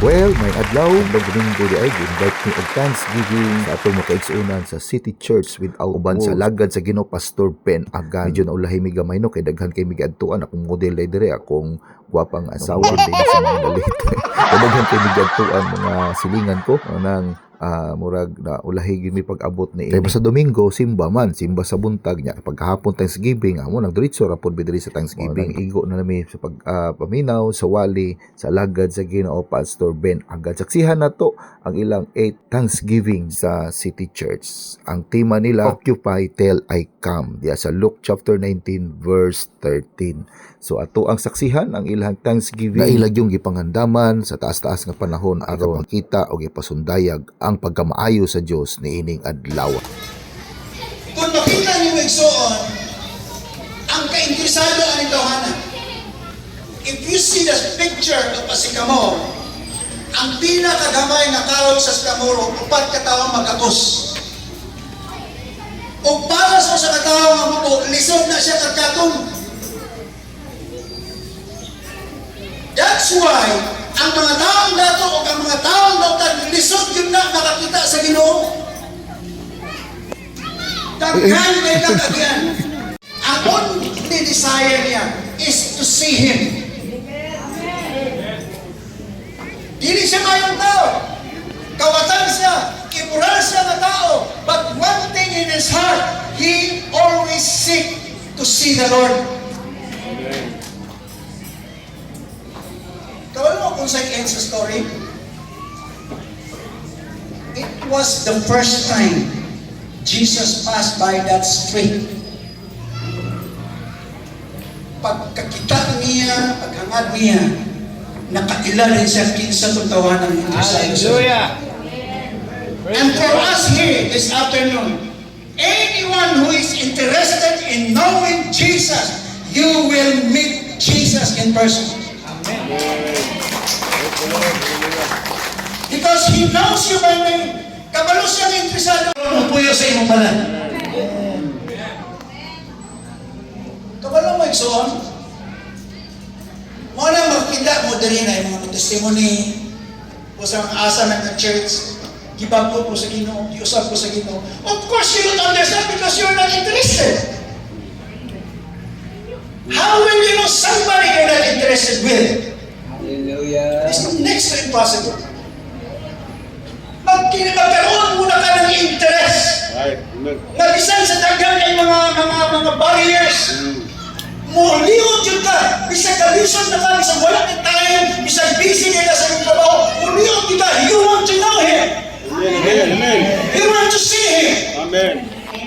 Well, may adlaw ng Domingo di ay invite ni og Thanksgiving sa atong makaigsunan sa City Church with uban sa lagad sa Ginoo Pastor Ben Agan. Medyo naulahi mi gamay no kay daghan kay mi giadtuan akong model dire akong gwapang asawa din sa mga dalit. Daghan kay mi giadtuan mga silingan ko nang murag na ulahi gyud mi pag-abot ni kay sa Domingo simba sa buntag nya pagkahapon Thanksgiving amo nang diretso ra pod bidiri sa Thanksgiving igo na nami sa paminaw sa wali sa lagad sa Ginoo Pastor Ben Agan. Saksihan nato ang ilang 8 Thanksgiving sa City Church. Ang tema nila Occupy Till I Come diya sa Luke chapter 19 verse 13. So ato ang saksihan ang ilang Thanksgiving na ilag yung gipangandaman sa taas-taas nga panahon aron makita o gipasundayag ang pagkamaayo sa Dios niining adlaw. Kung makita niyo igsoon ang kainteresado aning tawhanan. If you see the picture of a sycamore, ang pinakagamay na kahoy sa sycamore upat ka tawo magkakos. O para sa katawo nga muto, lisod na siya kagkatong. That's why ang mga taong dato o ang mga taong dato lisod yun na makakita sa Ginoo. Daghan kay kagagyan. Ang only desire niya is to see Him. Dili siya mayong tao. Kawatan siya. Imural siya na tao. But one thing in his heart, he always seek to see the Lord. Kawal mo kung saan end sa story? It was the first time Jesus passed by that street. Pagkakita niya, paghangad niya, nakailan rin siya kinsa tutawanan ng Hallelujah! And for us here this afternoon, anyone who is interested in knowing Jesus, you will meet Jesus in person. Because He knows you by name. Kabalo siyang interesado. Pupuyo sa imong balan. Kabalo mo igsoon. Mo na makita mo diri na yung mga testimony o sa mga asa ng church. Gibago po sa Ginoo, giusap po sa Ginoo. Of course, you don't understand because you're not interested. How will you know somebody you're not interested with? Hallelujah! It's next to impossible. Magkaroon muna ka ng interest. Nabisan sa dagang ay mga barriers. Muliot yun ka. Bisag kabisod na ka, bisag wala ng time, bisag busy nila sa iyong trabaho. Muliot yun ka. You want to know Him. Amen! You want to see Him. Amen!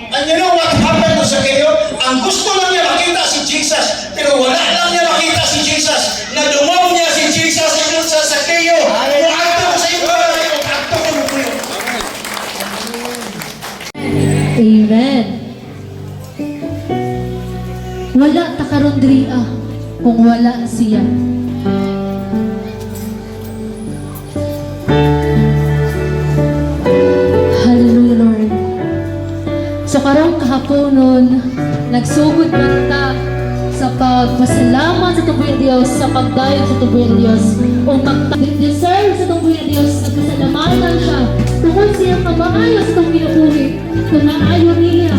And you know what happened to Zacchaeus? Ang gusto lang niya makita si Jesus, pero wala lang niya makita si Jesus. Nadumaw niya si Jesus sa Zacchaeus. Kung akto ko sa iyo, kung akto ko mo po yun. Amen. Wala takarondria kung wala siya. Hallelujah, Lord. So karong kahaponon, nagsugod man ta sa pagpasalamat sa tubuyan Dios, sa pagdayon sa tubuyan Dios, o mag-deserve sa tubuyan Dios, nagpasalamatan siya, tungkol siya kamaayo sa itong kinubuhi, kamaayo niya,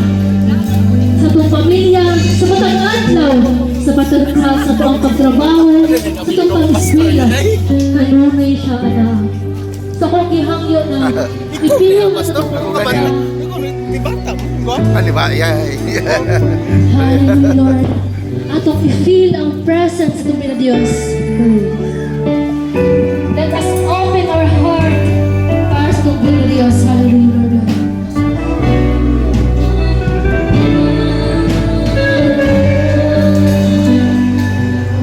sa itong pamilya, sa batang adlaw, sa patagka, sa itong pagtrabaho, sa itong pag-eskwela, kanunay siya, anak. So kung ihangyo na, ipilo mo sa itong pagtrabaho, hallelujah, Lord. Atong i-feel ang presence ng Diyos. Let us open our heart para sa itong Diyos. Hallelujah, Lord.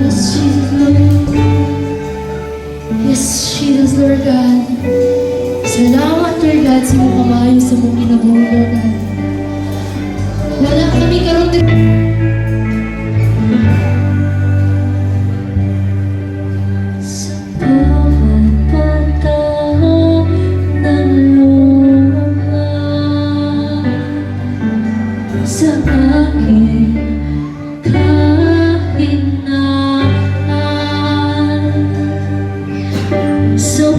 Yes, Jesus, Lord. Yes, Jesus, Lord God. Salamat, Lord God, sa mga kamayo sa mong ginabuo, Lord God. Wala kami karoon din. Sa bawat pagtaon ng luha, sa aking kahinaan, so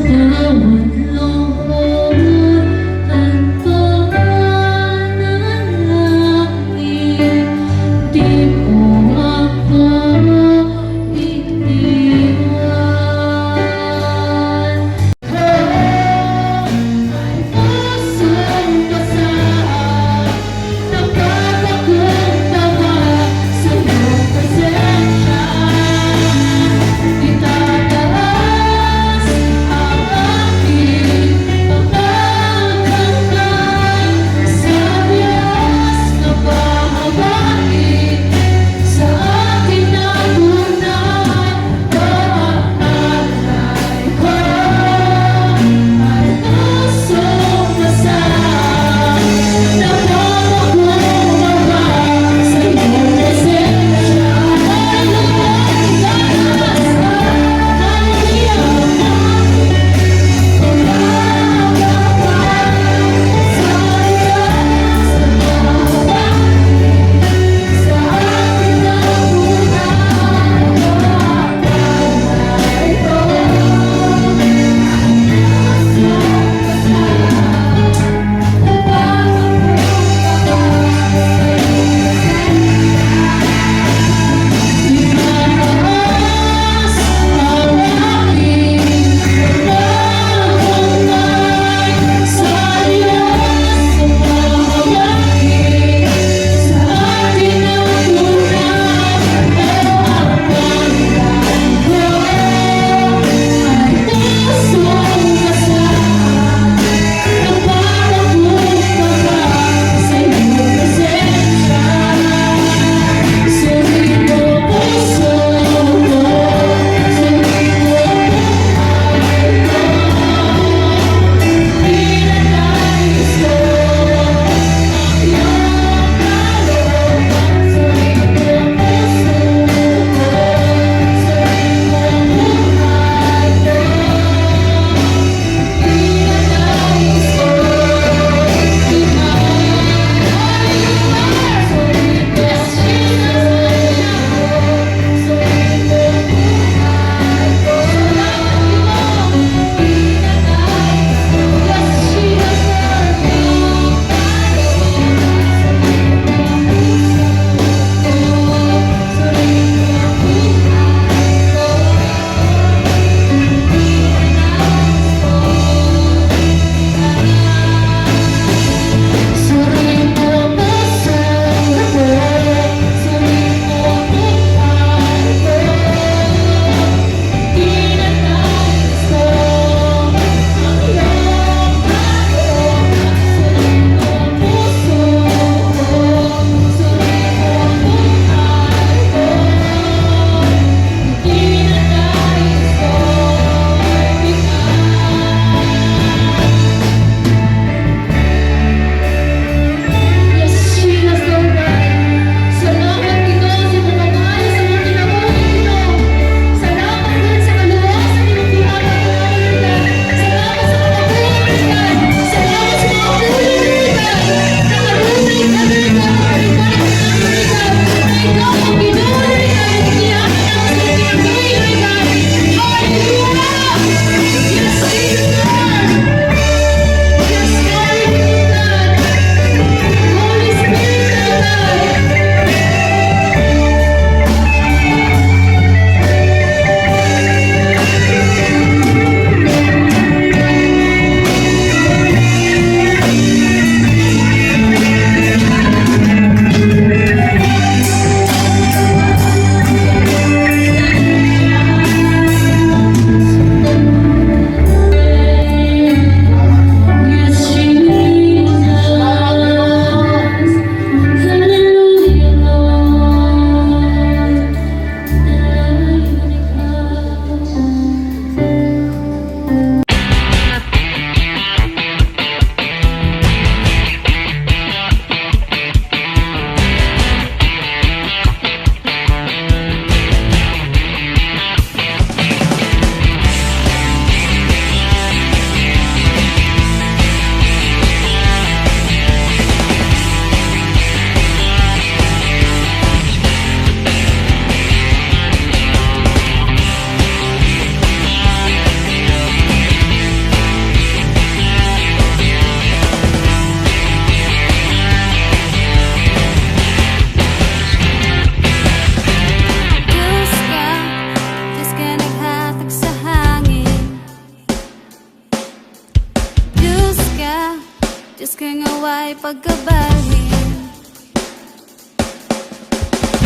way pagkabalhin.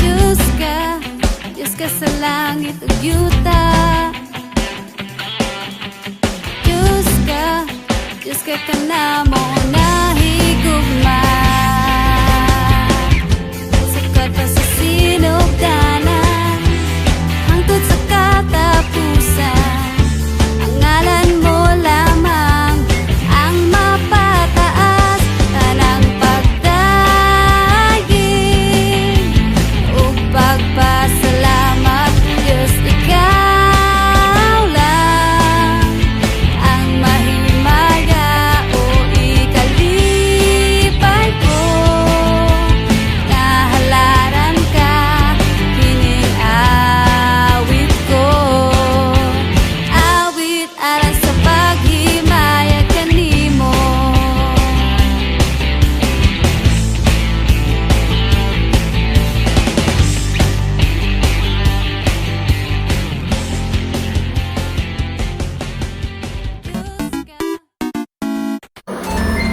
Diyos ka sa langit ug yuta. Diyos ka kanamo nahigugma. Sukat pa sa sinugdanan, hangtod sa katapusan. Ang ngalan mo lamang ang mapataas. Tanang pagdaing ug pagpasalamat, Diyos ikaw lang ang mahimaya o ikalipay ko. Nahalaran ka, kining awit ko. Awit alang sa paghimaya kanimo.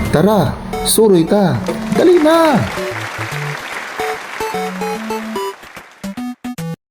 Tara, suroy ta. Dali na.